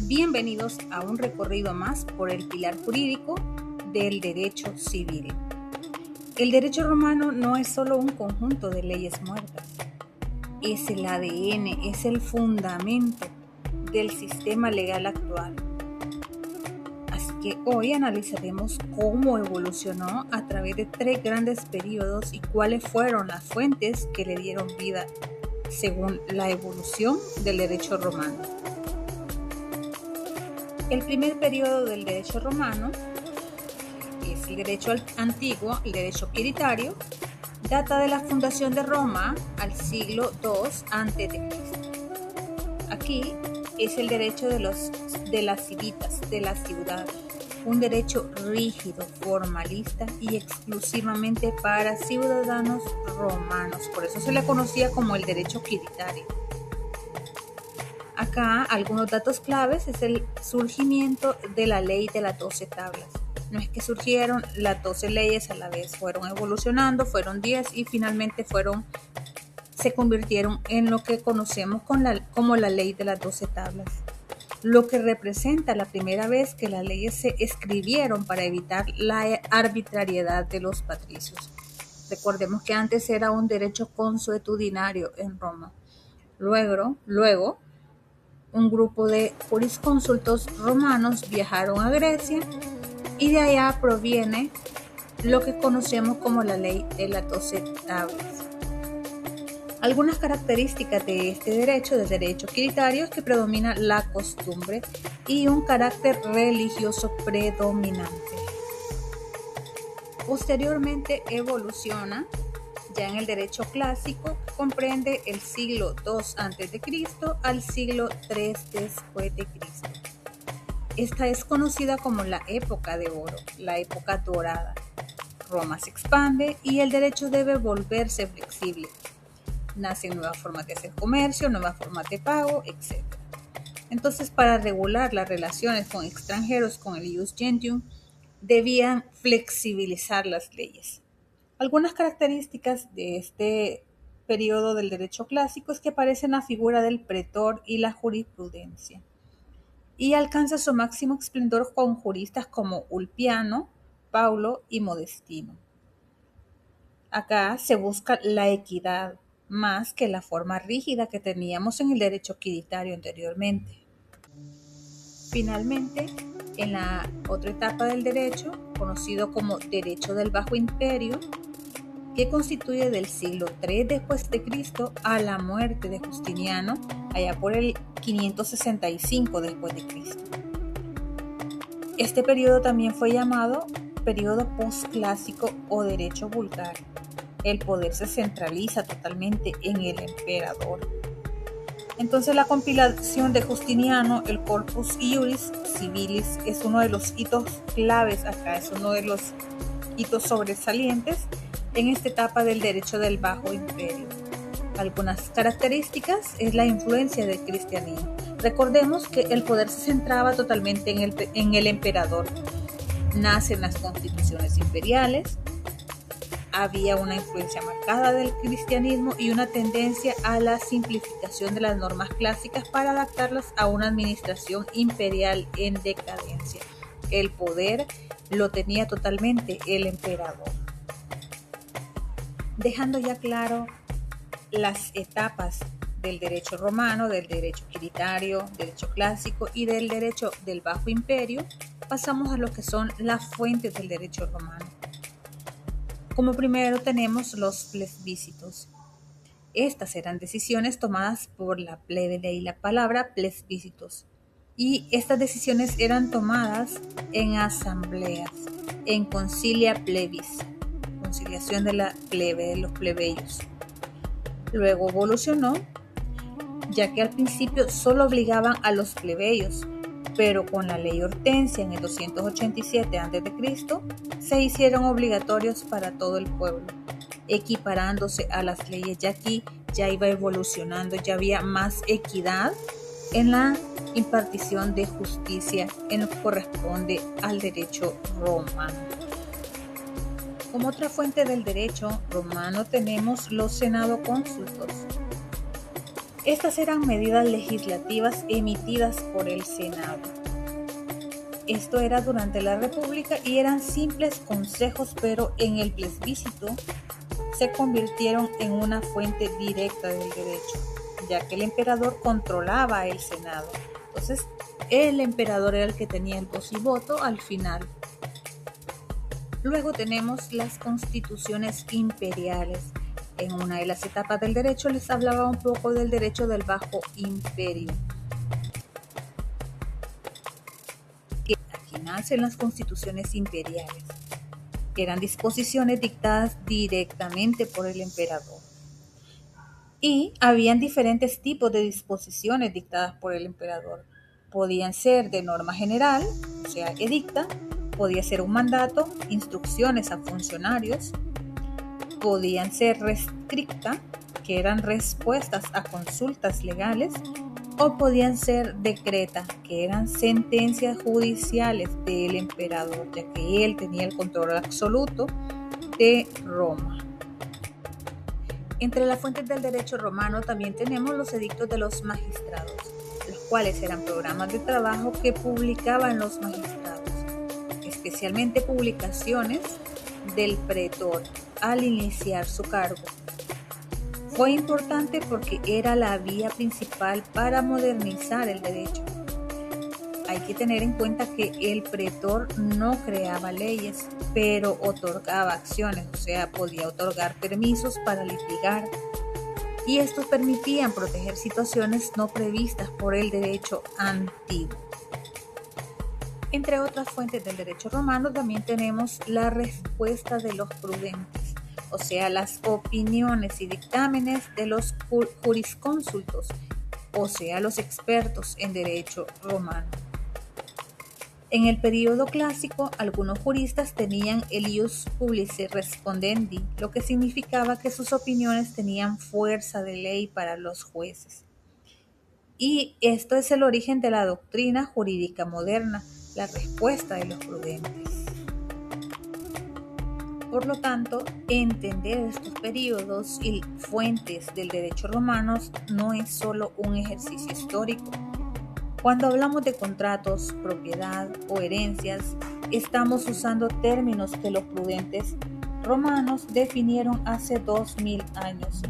Bienvenidos a un recorrido más por el pilar jurídico del derecho civil. El derecho romano no es solo un conjunto de leyes muertas, es el ADN, es el fundamento del sistema legal actual. Así que hoy analizaremos cómo evolucionó a través de 3 grandes periodos y cuáles fueron las fuentes que le dieron vida según la evolución del derecho romano. El primer periodo del derecho romano es el derecho antiguo, el derecho quiritario, data de la fundación de Roma al siglo II a.C. Aquí es el derecho de las civitas, de la ciudad, un derecho rígido, formalista y exclusivamente para ciudadanos romanos. Por eso se le conocía como el derecho quiritario. Acá algunos datos claves es el surgimiento de la ley de las 12 tablas. No es que surgieron las 12 leyes a la vez, fueron evolucionando, fueron 10 y finalmente se convirtieron en lo que conocemos como la ley de las 12 tablas. Lo que representa la primera vez que las leyes se escribieron para evitar la arbitrariedad de los patricios. Recordemos que antes era un derecho consuetudinario en Roma. Luego un grupo de jurisconsultos romanos viajaron a Grecia y de allá proviene lo que conocemos como la ley de las 12 tablas. Algunas características de este derecho, del derecho quiritario, es que predomina la costumbre y un carácter religioso predominante. Posteriormente evoluciona ya en el derecho clásico, comprende el siglo II a.C. al siglo III después de Cristo. Esta es conocida como la época de oro, la época dorada. Roma se expande y el derecho debe volverse flexible. Nacen nuevas formas de hacer comercio, nuevas formas de pago, etc. Entonces, para regular las relaciones con extranjeros con el ius gentium, debían flexibilizar las leyes. Algunas características de este periodo del derecho clásico es que aparece la figura del pretor y la jurisprudencia, y alcanza su máximo esplendor con juristas como Ulpiano, Paulo y Modestino. Acá se busca la equidad más que la forma rígida que teníamos en el derecho quiritario anteriormente. Finalmente, en la otra etapa del derecho, conocido como derecho del Bajo Imperio, que constituye del siglo III después de Cristo a la muerte de Justiniano, allá por el 565 después de Cristo. Este periodo también fue llamado periodo posclásico o derecho vulgar. El poder se centraliza totalmente en el emperador. Entonces la compilación de Justiniano, el Corpus Iuris Civilis, es uno de los hitos claves acá, es uno de los hitos sobresalientes en esta etapa del derecho del Bajo Imperio. Algunas características es la influencia del cristianismo. Recordemos que el poder se centraba totalmente en el emperador. Nacen las constituciones imperiales, había una influencia marcada del cristianismo y una tendencia a la simplificación de las normas clásicas para adaptarlas a una administración imperial en decadencia. El poder lo tenía totalmente el emperador. Dejando ya claro las etapas del derecho romano, del derecho quiritario, derecho clásico y del derecho del Bajo Imperio, pasamos a lo que son las fuentes del derecho romano. Como primero tenemos los plebiscitos. Estas eran decisiones tomadas por la plebe, de ahí la palabra plebiscitos. Y estas decisiones eran tomadas en asambleas, en concilia plebis, conciliación de la plebe, de los plebeyos. Luego evolucionó, ya que al principio solo obligaban a los plebeyos, pero con la ley Hortensia en el 287 a.C. se hicieron obligatorios para todo el pueblo, equiparándose a las leyes. Ya aquí ya iba evolucionando, ya había más equidad en la impartición de justicia en lo que corresponde al derecho romano. Como otra fuente del derecho romano tenemos los senado-consultos. Estas eran medidas legislativas emitidas por el Senado. Esto era durante la República y eran simples consejos, pero en el plebiscito se convirtieron en una fuente directa del derecho, ya que el emperador controlaba el Senado. Entonces, el emperador era el que tenía el voz y voto al final. Luego tenemos las constituciones imperiales. En una de las etapas del derecho les hablaba un poco del derecho del Bajo Imperio. Aquí nacen las constituciones imperiales, que eran disposiciones dictadas directamente por el emperador. Y habían diferentes tipos de disposiciones dictadas por el emperador. Podían ser de norma general, o sea, edicta, podía ser un mandato, instrucciones a funcionarios, podían ser restricta, que eran respuestas a consultas legales, o podían ser decreta, que eran sentencias judiciales del emperador, ya que él tenía el control absoluto de Roma. Entre las fuentes del derecho romano también tenemos los edictos de los magistrados, los cuales eran programas de trabajo que publicaban los magistrados, especialmente publicaciones del pretor al iniciar su cargo. Fue importante porque era la vía principal para modernizar el derecho. Hay que tener en cuenta que el pretor no creaba leyes, pero otorgaba acciones, o sea, podía otorgar permisos para litigar, y estos permitían proteger situaciones no previstas por el derecho antiguo. Entre otras fuentes del derecho romano también tenemos la respuesta de los prudentes, o sea, las opiniones y dictámenes de los jurisconsultos, o sea, los expertos en derecho romano. En el período clásico, algunos juristas tenían el ius publici respondendi, lo que significaba que sus opiniones tenían fuerza de ley para los jueces. Y esto es el origen de la doctrina jurídica moderna, la respuesta de los prudentes. Por lo tanto, entender estos períodos y fuentes del derecho romano no es solo un ejercicio histórico. Cuando hablamos de contratos, propiedad o herencias, estamos usando términos que los prudentes romanos definieron hace 2000 años